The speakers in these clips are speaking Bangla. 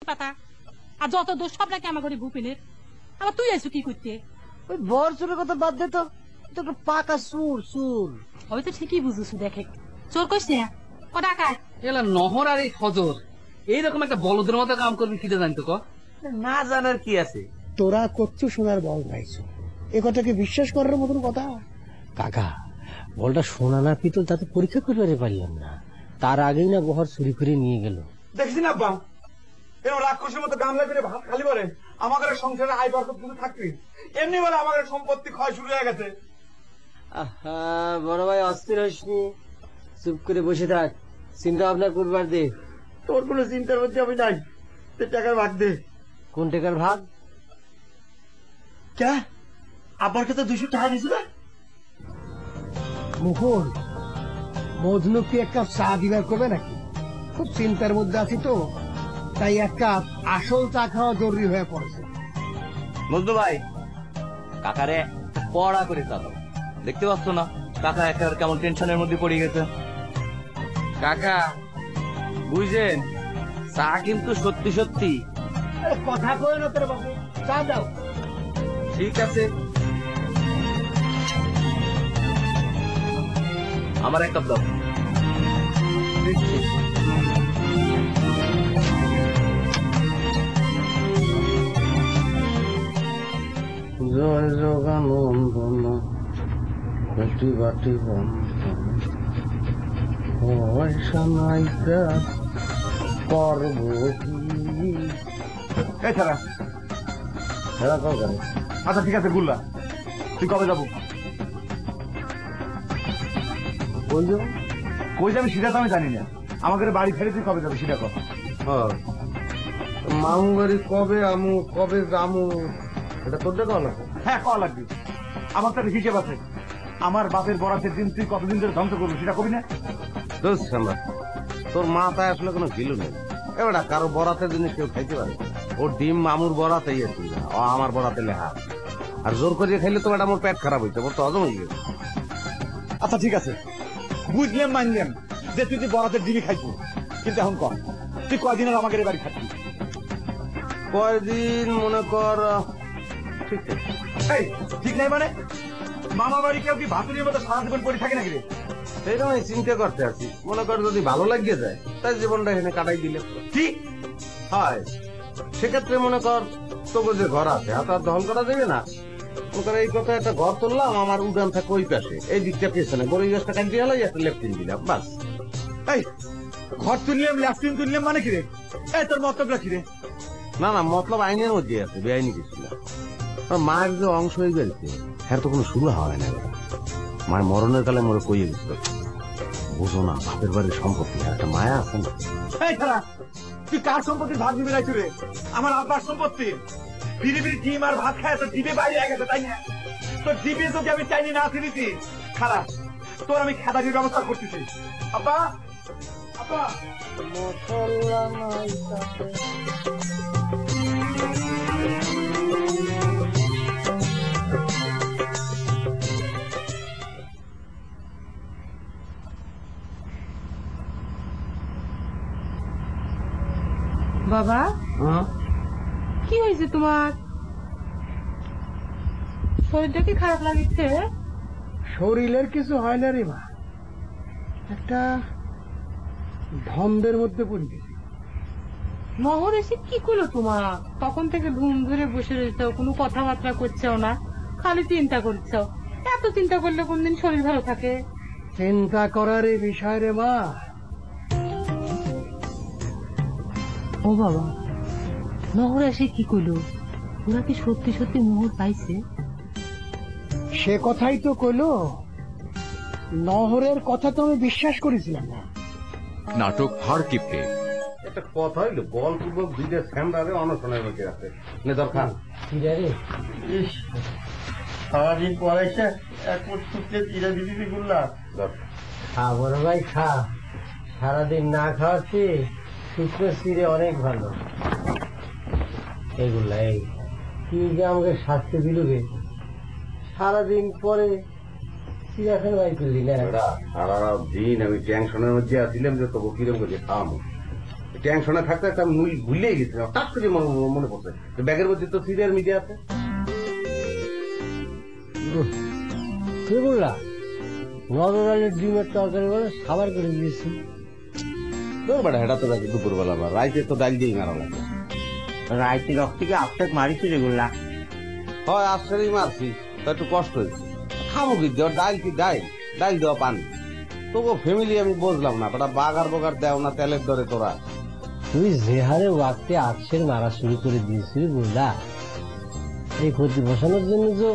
পাতা, আর যত দোষ সব নাকি আমার ঘরে ভূপিনের। আবার তুই আইসু কি করতে? ওই বর চোরের কথা বাদ দে তো, একটা পাকা সুর সুর। ওই তো ঠিকই বুঝেছু, দেখে চোর কইস না ও ডাকাত। এলা নহর আর এই খজর এইরকম একটা বলদের মতো কাম করবি কি জানতো ক? না জানার কি আছে? তোরা করছো সোনার বল পাইছো, এ কথাকে বিশ্বাস করার মতন কথা? কাকা, বলটা সোনা না পিতল তাতে পরীক্ষা করতে পারলাম না, তার আগেই না বহর চুরি করে নিয়ে গেল। দেখছি না আব্বা, এরকম রাক্ষসের মতো গামলা করে ভাত খালি বলে আমাদের সংসারে আয় বরকত কিছু থাকবি, এমনি বলে আমাদের সম্পত্তি ক্ষয় শুরু হয়ে গেছে। বড় ভাই অস্থির হইসনি, চুপ করে বসে থাক, চিন্তা ভাবনা করবার দে। তোর কোনো চিন্তার মধ্যে আমি নাই, তুই টাকার ভাগ দে। কোন টাকার ভাগ? কে আব্বার কাছে 200 টাকা দিয়েছিল? মুকুল, মজনুকে এক কাপ চা দিবার করবে নাকি? খুব চিন্তার মধ্যে আছি তো, তাই এক কাপ আসল চা খাওয়া জরুরি হয়ে পড়েছে। মজনু ভাই, কাকারে পড়া করে চালাও, দেখতে পাচ্ছ না কাকা একেবারে কেমন টেনশনের মধ্যে পড়ে গেছে। কাকা বুঝছেন, চা কিন্তু সত্যি সত্যি। কথা কই না তোর বাবু, চা দাও। ঠিক আছে, আমার এক কাপ দাও। জয় জগানন্দন বাটি বাটি বন্ধন পয়সা নাইকা করবো কি? এছাড়া খেলা কর গেল। আচ্ছা ঠিক আছে গুল্লা, তুই কবে যাবো? কই যাবো? কই যাবি সেটা তো আমি জানি না, আমাদের বাড়ি ফেরে তুই কবে যাবি সেটা কথা। মামু বাড়ি কবে আমু, কবে জামু, এটা তোর দেখা না? হ্যাঁ কয়া লাগবে, আমার তো হিসেব আছে। আমার বাপের বরাতের দিন তুই কতদিন ধরে ধ্বংস করবি সেটা কবি না? তোর মাথায় আসলে কোনো গিলু নেই। এবার কারো বরাতের জিনিস কেউ খাইতে পারে? ওর ডিম মামুর বরাতেই আছে, ও আমার বরাতে লেহা। আর জোর করিয়ে খাইলে তো আমার পেট খারাপ হইতে, ওর তো হজম হয়ে গেছে। আচ্ছা ঠিক আছে, বুঝলাম মানলাম যে তুই বরাতের ডিমই খাইবি, কিন্তু এখন কর তুই কয়দিন আর আমাদের বাড়ি থাকবি? কয়দিন মনে কর, ঠিক আছে। এই ঠিক নাই মানে মামা বাড়ি কেউ কি ভাতুরের মতো সারা জীবন পড়ে থাকে নাকি রে? সেইটা আমি চিন্তা করতে আছি, মনে কর যদি ভালো লাগিয়ে যায় তাই জীবনটা এখানে কাটাই দিলে কি হয়। সেক্ষেত্রে মনে কর তোকে যে ঘর আছে হাত আর দখল করা যাবে না। মনে কর এই কথা, একটা ঘর তুললাম, আমার উড়ান থাকে ওই পাশে, এই দিকটা পেছনে বড় গাছটা কাটি হলাই একটা লেফটিন দিলাম, বাস। এই ঘর তুললাম ল্যাফটিন তুললাম মানে কি রে? এই তোর মতলবটা কি রে? না না, মতলব আইনের মধ্যে আছে, বেআইনি কিছু না। মায়ের যে অংশ হয়ে গেছে হ্যাঁ তো কোনো শুরু হয় না। মায়ের মরণের কালে মরে কইয়ে গেছিল, বুঝো না বাপের বাড়ির সম্পত্তি একটা মায়া আছে না। এই ছাড়া তুই কার সম্পত্তির ভাগ দিবি রাইছু রে? আমার আব্বার সম্পত্তি। বিড়ি বিড়ি ডিম আর ভাত খায় তো জিভে বাইরে গেছে, তাই না? তোর জিভে যদি আমি চাইনি না ফিরিছি খারাপ, তোর আমি খেদাটির ব্যবস্থা করতেছি। আব্বা আব্বা মশলা নাই বাবা, কি হয়েছে তোমার? শরীরটা কি খারাপ লাগছে? শরীরের কিছু হয় না রে মা, একটা ধন্দের মধ্যে পড়ে গেছি। নহর এসে কি করলো তোমার? তখন থেকে ঘুম ধরে বসে রয়েছ, কোনো কথাবার্তা করছেও না, খালি চিন্তা করছো। এত চিন্তা করলে কোনদিন শরীর ভালো থাকে? চিন্তা করার এই বিষয় রে মা। ও বাবা, নহর এসে কি করলো? ওরা কি সত্যি সত্যি মোহর পাইছে? সে কথাই তো কইলো, নহরের কথা তো আমি বিশ্বাস করেছিলাম না। নাটক হার কিপটে একটা কথা হইলো, বলপূর্বক দুইটা স্যামরারে অনশনের মধ্যে আছে। নেদার খান সারাদিন পড়াইছে এক মুঠে চিরা দিবি গুল্লা। খা বড় ভাই খা, সারাদিন না খাওয়াচ্ছি শুক্র চিরে অনেক ভালো। এইগুলা এই কি যে আমাকে শাস্তি দিল রে, সারাদিন পরে চিড়াখানা বাই করলি না। সারা দিন আমি টেনশনের মধ্যে আসছিলাম যে তোকে কিরম করে খাওয়াবো, টেনশনে থাকতে একটা মুই ভুলেই গেছি, হঠাৎ করে মনে পড়ছে যে ব্যাগের মধ্যে তো সিরিয়াল মিডিয়া আছে। কি বললা? নজর আলীর ডিমের তরকারি বলে খাবার করে দিয়েছি। তোর বেটা হেটা তো রাখি দুপুরবেলা, আবার রাইতে তো ডাল দিয়ে মারা লাগে। রাইতে রক থেকে আপনাকে মারিছি রেগুলা। হয় আসলেই মারছি, তা একটু কষ্ট হয়েছে। খাবো কি দেওয়া, ডাল কি ডাল দেওয়া পানি। তবু ফ্যামিলি আমি বুঝলাম না, বেটা বাগার বগার দেও না তেলের দরে তোরা। তুই যে হারে ওয়াক্তে আক্ষের মারা শুরু করে দিয়েছিলি বললা, এই ক্ষতি বসানোর জন্য তো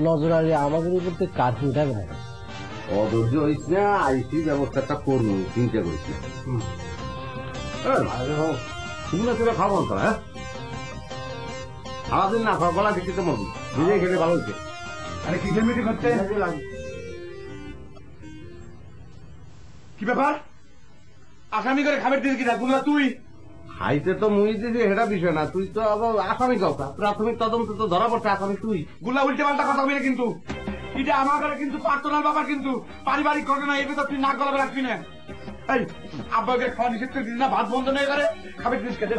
নজর আলী আমাদের উপর তো কাঠি উঠাবে না। অধৈর্য হইস না, আইসি ব্যবস্থাটা করবো, চিন্তা করিস না। শুনে শুনে খাবো তো, হ্যাঁ সারাদিন না খাওয়া গলা খেতে মরবি, নিজে খেলে ভালো হচ্ছে। আরে কিসের মিটিং হচ্ছে? কি ব্যাপার? আসামি করে খাবার দিল কিনা গুলা তুই? খাইতে তো মুই দিদি, সেটা বিষয় না। তুই তো আবার আসামি কথা, প্রাথমিক তদন্ত তো ধরা পড়ছে আসামি তুই। গুলা উল্টে পাল্টা কথা বলে কিন্তু এটা আমার ঘরে কিন্তু পার্সোনাল ব্যাপার, কিন্তু পারিবারিক ঘটনা, এই ভিতর তুই নাক গলাবে রাখবি না। এই আব্বাকে খাওয়া নিষেধ করে দিস না, ভাত বন্ধ নয় করে খাবার দিস খেতে।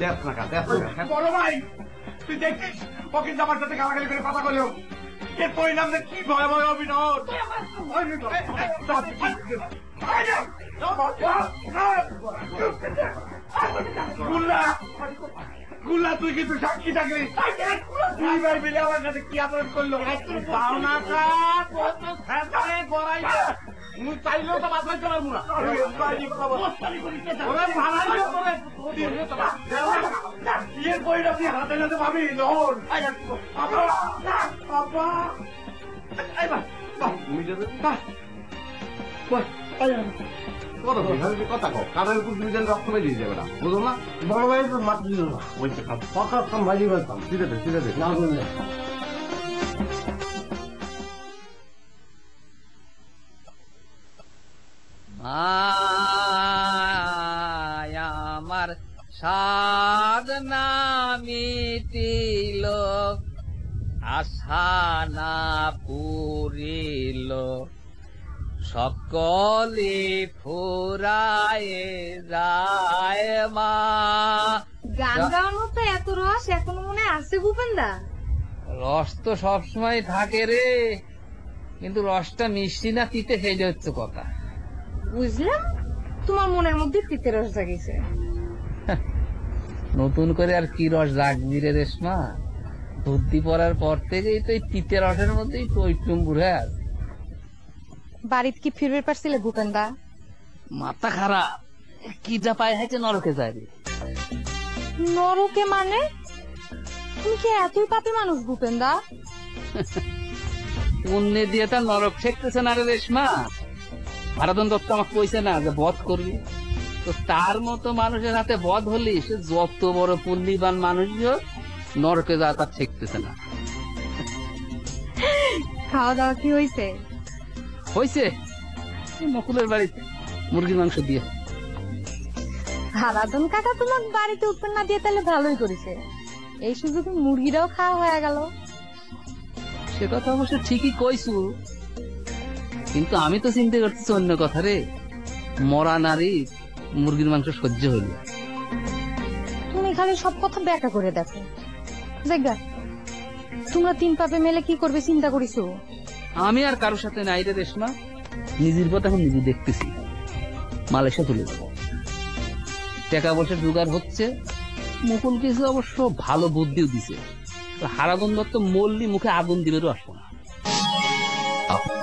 দেখ না কা, দেখ না। বড় ভাই তুই দেখছিস ও কিন্তু আমার সাথে গালাগালি করে কথা বলেও এর পরিণাম যে কি ভয়াবহ অভিনয়। গুল্লা গুল্লা তুই কিন্তু সাক্ষী থাকবি। দুই ভাই মিলে আমার সাথে কি আচরণ করলো? মুই চাইলেও তো বাঁচাইতে পারবো না। এর পরিণাম তুই হাতে নাতে পাবি। কথা কও, কানের উপর দুই জন রক্ত মেরে দিয়ে যাবে না, বুঝো না? বড় ভাই তো মাত্র দিল না, বলছে কথা কম ভাজি বলতাম। ঠিক আছে ঠিক আছে, না বললে আমার সাধনা মিটিল, আশা না পুরিল, সকলে ফুরায় যায় মা। গান গাওয়ার মতো এত রস এখনো মনে আছে ভূপেনদা? রস তো সবসময় থাকে রে, কিন্তু রসটা মিষ্টি না তিতে, সেইটা হচ্ছে কথা। বুঝলাম, তোমার মনের মধ্যে তিতে রস জাগিয়েছে। নতুন করে আর কি রস জাগবি রে রেশমা? বুদ্ধি পড়ার পর থেকেই তো এই তিতে রসের মধ্যেই টইটুম বুড়ে আছে। বাড়িতে কি ফিরবে পারছিলে ভূপেনদা? মাথা খারাপ, কি যা পায় হয়েছে নরকে যাবে। নরকে মানে? তুমি কি এতই পাপী মানুষ ভূপেনদা? পুণ্যে দিয়ে তার নরক ঠেকতেছে না রে রেশমা। ভারতন দত্ত আমাকে কইছে না যে বধ করবি, তো তার মতো মানুষের হাতে বধ হলি সে যত বড় পুণ্যবান মানুষই হোক, নরকে যা তার ঠেকতেছে না। খাওয়া দাওয়া কি হয়েছে? হয়েছে, নকুলের বাড়িতে মুরগির মাংস দিয়ে। হারাধন কাকা তোমার বাড়িতে উৎপন্ন না দিয়ে তাহলে ভালোই করেছে, এই সুযোগে মুরগিটাও খাওয়া হয়ে গেল। সে কথা অবশ্য ঠিকই কইছু, কিন্তু আমি তো চিন্তা করতেছি অন্য কথা রে। মরা নারী মুরগির মাংস সহ্য হইল। তুমি খালি সব কথা ব্যাখ্যা করে দেখো। জায়গা তোমরা তিন পাপে মেলে কি করবে চিন্তা করিছো? আমি আর কারোর সাথে নাই রে রেশমা, নিজের পথ এখন নিজে দেখতেছি। মালয়েশিয়া তুলে দেবো, টাকা পয়সা জোগাড় হচ্ছে। মুকুল কিছু অবশ্য ভালো বুদ্ধিও দিছে। হারাধন দত্ত মল্লি মুখে আগুন দিলেও আসবো না।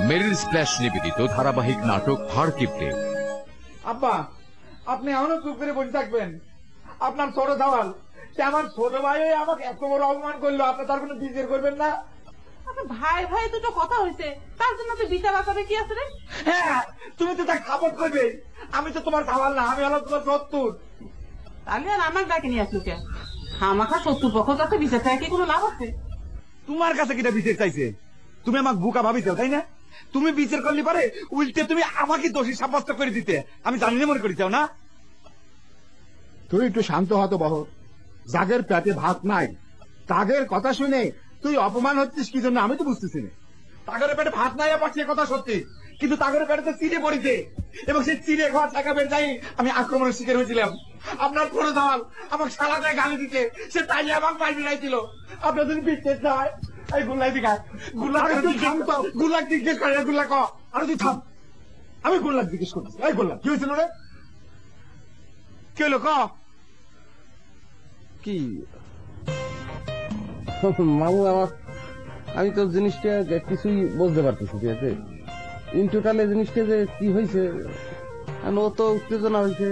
মেরিল স্প্ল্যাশ নিবেদিত ধারাবাহিক নাটক হার কিপটে। আব্বা আপনি এমনও চুপ করে বসে থাকবেন? আপনার ছোট দাওয়াল সে আমার ছোট ভাই আমাকে এত বড় অপমান করলো, আপনি তার কোনো বিচার করবেন না? ভাই ভাই দুটো কথা হয়েছে, তার জন্য তো বিচার আসাবে কি আছে রে? হ্যাঁ তুমি তো তা খাপট করবে, আমি তো তোমার দাওয়াল না, আমি হলো তোমার শত্রুর। তাহলে আর আমার ডাকে নিয়ে আসলো কেন? আমাকে শত্রু পক্ষ কাছে বিচার চাই কি কোনো লাভ আছে? তোমার কাছে কিটা বিচার চাইছে? তুমি আমাকে বুকা ভাবিছো তাই না? তুমি বিচার করলে পারে উল্টে তুমি আমাকে দোষী সাব্যস্ত করে দিতে, আমি জানি না মনে করি চাও না? তুই একটু শান্ত হতো বহ, জাগের পেটে ভাত নাই, তাগের কথা শুনে তুই অপমান হচ্ছিস কি জন্য আমি তো বুঝতেছি না। তাগের পেটে ভাত নাই আবার সে কথা সত্যি, কিন্তু তাগরে পেটে চিড়ে পড়িতে এবং সেই চিড়ে খাওয়া টাকা বের যাই আমি আক্রমণের শিকার হয়েছিলাম। আপনার বড় দাল আমাকে সালাদায় গালি দিতে, সে তাই আমাকে পাই বেড়াইছিল। আপনার যদি বিশেষ হয় এই গুল্লাই দিঘা গুল্লাক জিজ্ঞেস করে গুল্লা ক আর তুই থাম। আমি গুল্লাক জিজ্ঞেস করছি, এই গুল্লা কি হয়েছিল রে? কি হলো ক? কি মামু আমার, আমি তো জিনিসটা কিছুই বুঝতে পারতেছি। ঠিক আছে, ইন টোটাল এই জিনিসটা যে কি হয়েছে, ও তো উত্তেজনা হয়েছে,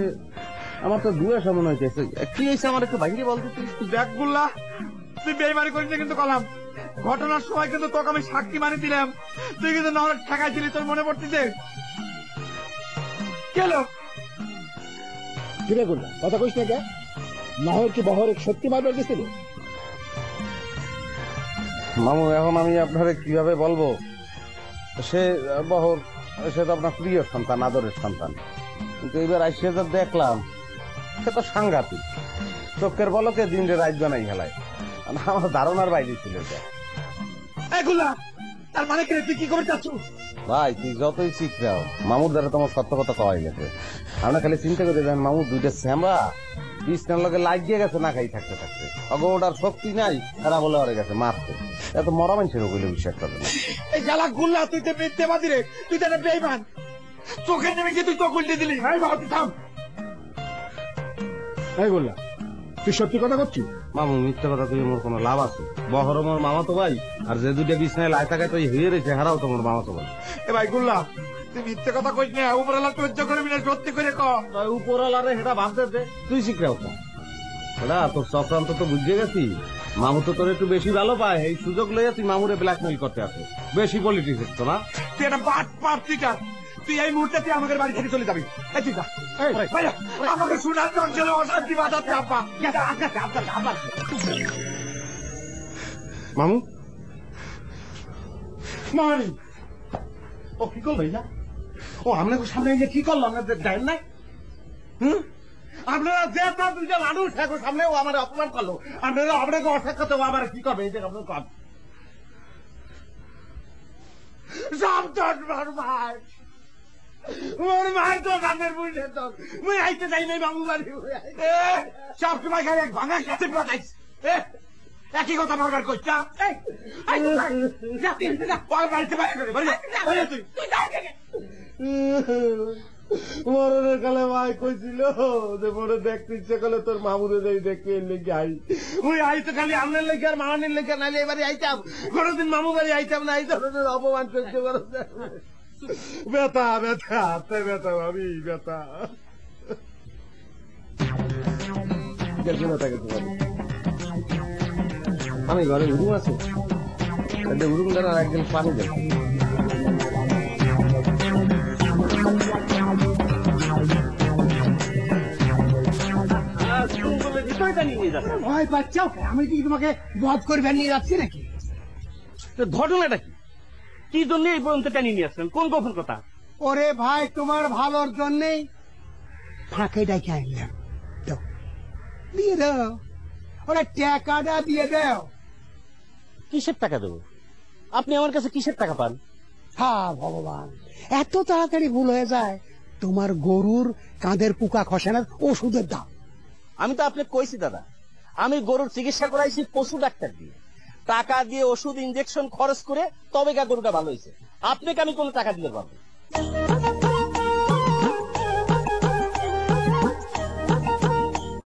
আমার তো দুয়া সামনে হয়েছে। কি হয়েছে আমার একটু বাইরে বলতে? দেখ গুল্লা, তুই বেইমানি করিস না কিন্তু কলাম। ঘটনার সময় কিন্তু তোকে আমি সাক্ষী মানি দিলাম, তুই কিন্তু না হলে ঠেকাইছিলি। তোর মনে পড়তেছে? কেন কিরে করলাম কথা কইস না কে? নহর কি বহর সত্যি মারবার গেছিল? মামু এখন আমি আপনারে কিভাবে বলবো, সে বহর, সে তো আপনার প্রিয় সন্তান, আদরের সন্তান। কিন্তু এবার আইসে যা দেখলাম, সে তো সাংঘাতিক। চোখের বলকে দিন রে রাত বানাই খেলায়, আমার ধারণার বাইরে ছিল এটা। তার মানে তুই কি করে চাচ্ছ? ভাই তুই যতই শিখরাও, মামুর দ্বারা তোমার সত্য কথা কওয়াই গেছে। আমরা খালি চিন্তা করে দেন, মামুর দুইটা শ্যামরা বিছনার লগে লাগিয়ে গেছে না খাই থাকতে থাকতে, অগো ওটার শক্তি নাই, তারা বলে হয়ে গেছে মারতে। এত মরা মানুষের ওগুলো বিশ্বাস করবে না। এই জ্বালা গুল্লা, তুই তো মিথ্যেবাদী রে, তুই তো একটা বেইমান। চোখের নেমে গিয়ে তুই চোখ উল্টে দিলি। এই বাবা তুই থাম। এই বললা তুই সত্যি কথা করছিস? মামু মিথ্যা কথা তুই মোর কোনো লাভ আছে? বহর মোর মামা তো ভাই, আর যে দুইটা বিছনায় লাই থাকায় তো হয়ে রয়েছে, হারাও তো মোর মামা তো ভাই। এ ভাই গুল্লা, তুই মিথ্যে কথা কইস না, উপরওয়ালা সহ্য করবি না, সত্যি করে ক। উপরওয়ালারে সেটা ভাবতে দে, তুই শিখরাও তো ওরা তোর চক্রান্ত তো বুঝে গেছি। মামু তো তোর একটু বেশি ভালো পায়, এই সুযোগ লইয়া তুই মামুরে ব্ল্যাকমেইল করতে আসে, বেশি পলিটিক্স হচ্ছে না? তুই একটা বাট পার্টিকার, তুই এই মুহূর্তে তুই আমাদের বাড়ি থেকে চলে যাবি। এই তুই যা। আমাকে শোনার অঞ্চলে অশান্তি বাঁধাচ্ছে আব্বা। মামু মানি ও কি করলো ভাইয়া? ও আপনাকে সামনে এসে কি করলো? আপনাদের দেন নাই? আপনারা যে আপনার দুইটা মানুষ এখন সামনে ও আমার অপমান করলো, আপনারা আপনাকে অসাক্ষাৎ ও আমার কি করবে? এই যে আপনার কম সাবধান মার ভাই, ওর ভাই তো গানের বুঝে তো মুই আইতে যাই নাই বাবু বাড়ি। সব সময় খাই এক ভাঙা কাছে পাঠাইছি, একই কথা বারবার কইছ। মরণের কালে ভাই কইছিল যে মনে দেখতে ইচ্ছে করলে তোর মামুরে যাই দেখতে লেগে আই। ওই আই তো খালি আমনের লেগে আর মামানের লেগে নাইলে এবারে আইতাম, কোনোদিন মামু বাড়ি আইতাম না। এই ধরনের অপমান করতে পারো ব্যথা ব্যথা হাতে ব্যথা ভাবি ব্যথা। আমি ঘরে উড়ুম আছে, উড়ুম দ্বারা একদিন পানি দেব। ভয় পাচ্ছ? আমি কি তোমাকে বধ করবে নিয়ে যাচ্ছি নাকি? ঘটনাটা কি? কি জন্য এই পর্যন্ত টেনে নিয়ে আসলেন? কোন গোপন কথা? ওরে ভাই তোমার ভালোর জন্যেই ফাঁকে ডাকে আনলাম। দাও, দিয়ে দাও, ওরা টাকাটা দিয়ে দাও। কিসের টাকা দেবো? আপনি আমার কাছে কিসের টাকা পান? হ্যাঁ ভগবান, এত তাড়াতাড়ি ভুল হয়ে যায়। তোমার গরুর কাঁধের পোকা খসানোর ওষুধের দাম। আমি তো আপনাকে কইছি দাদা, আমি গরুর চিকিৎসা করাইছি পশু ডাক্তার দিয়ে, টাকা দিয়ে ওষুধ ইনজেকশন খরচ করে তবে গরুটা ভালো হয়েছে। আপনাকে আমি কোনো টাকা দিতে পারবো?